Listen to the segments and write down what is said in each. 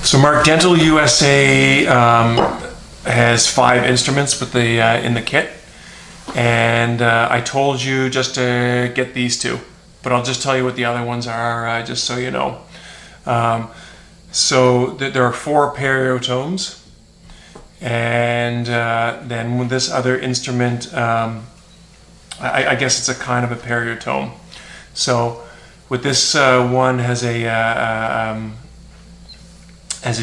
So Mark, Dental USA has 5 instruments with the in the kit, and I told you just to get these 2, but I'll just tell you what the other ones are, just so you know. So there are 4 periotomes, and then with this other instrument, I guess it's a kind of a periotome. So with this one has a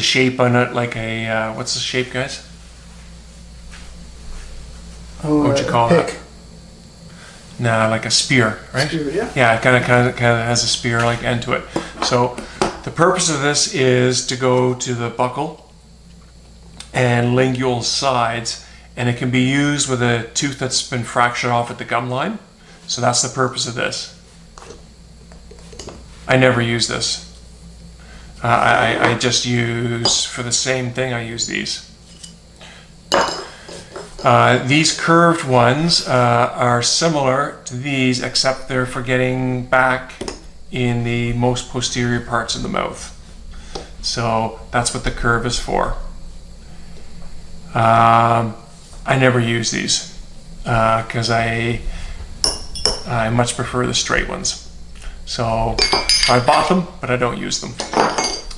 shape on it, like a what's the shape, guys? Oh, what would you call pick. that? Nah, like a spear, right? Spear, yeah. Yeah, it kind of has a spear-like end to it. So the purpose of this is to go to the buccal and lingual sides, and it can be used with a tooth that's been fractured off at the gum line. So that's the purpose of this. I never use this. I just use, for the same thing, I use these. These curved ones are similar to these, except they're for getting back in the most posterior parts of the mouth. So that's what the curve is for. I never use these because I much prefer the straight ones. So I bought them, but I don't use them.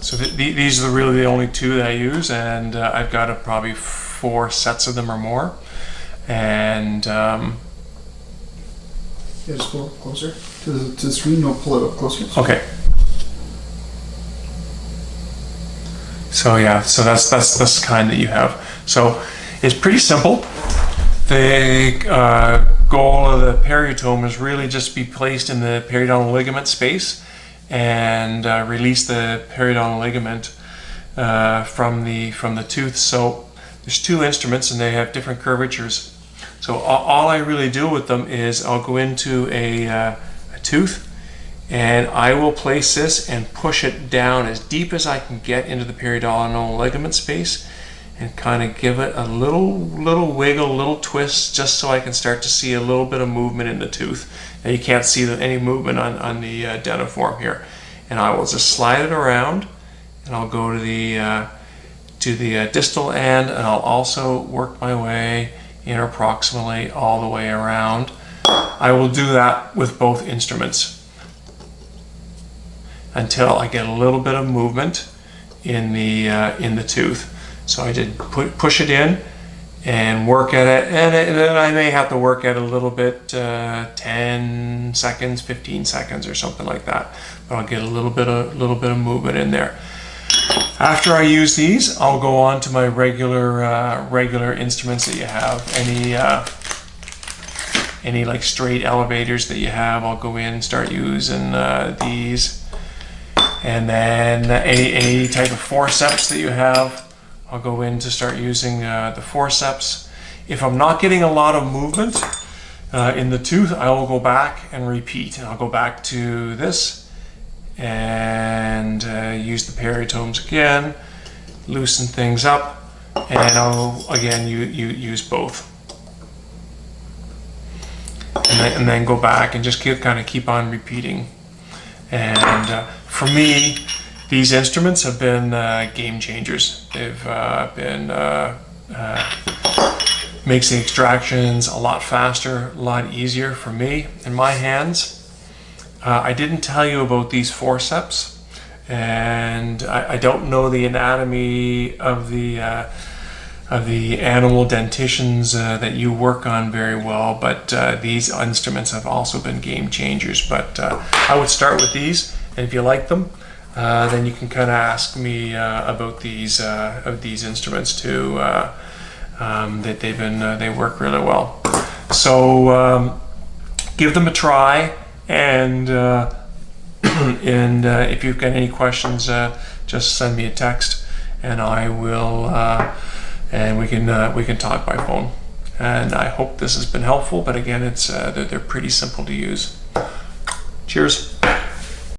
So these are really the only 2 that I use, and I've got probably 4 sets of them or more. And Yeah, just go closer to the screen. No, pull it up closer. okay. So yeah, so that's the kind that you have. So it's pretty simple. The goal of the periotome is really just be placed in the periodontal ligament space and release the periodontal ligament from the tooth. So there's 2 instruments and they have different curvatures. So all I really do with them is I'll go into a tooth and I will place this and push it down as deep as I can get into the periodontal ligament space and kind of give it a little wiggle, little twist, just so I can start to see a little bit of movement in the tooth. And you can't see any movement on the dentiform here. And I will just slide it around, and I'll go to the distal end, and I'll also work my way interproximally all the way around. I will do that with both instruments until I get a little bit of movement in the tooth. So I did push it in and work at it, and then I may have to work at it a little bit, 10 seconds, 15 seconds or something like that. But I'll get a little bit of movement in there. After I use these, I'll go on to my regular instruments that you have. Any like straight elevators that you have, I'll go in and start using these. And then any type of forceps that you have, I'll go in to start using the forceps. If I'm not getting a lot of movement in the tooth, I will go back and repeat. And I'll go back to this and use the periotomes again, loosen things up, and I'll again use both. And then go back and just kind of keep on repeating. And for me, these instruments have been game changers. They've makes the extractions a lot faster, a lot easier for me in my hands. I didn't tell you about these forceps, and I don't know the anatomy of the animal dentitions that you work on very well, but these instruments have also been game changers. But I would start with these, and if you like them, then you can kind of ask me about these instruments too. That they work really well. So give them a try, and if you've got any questions, just send me a text, and I will. And we can talk by phone. And I hope this has been helpful. But again, they're pretty simple to use. Cheers.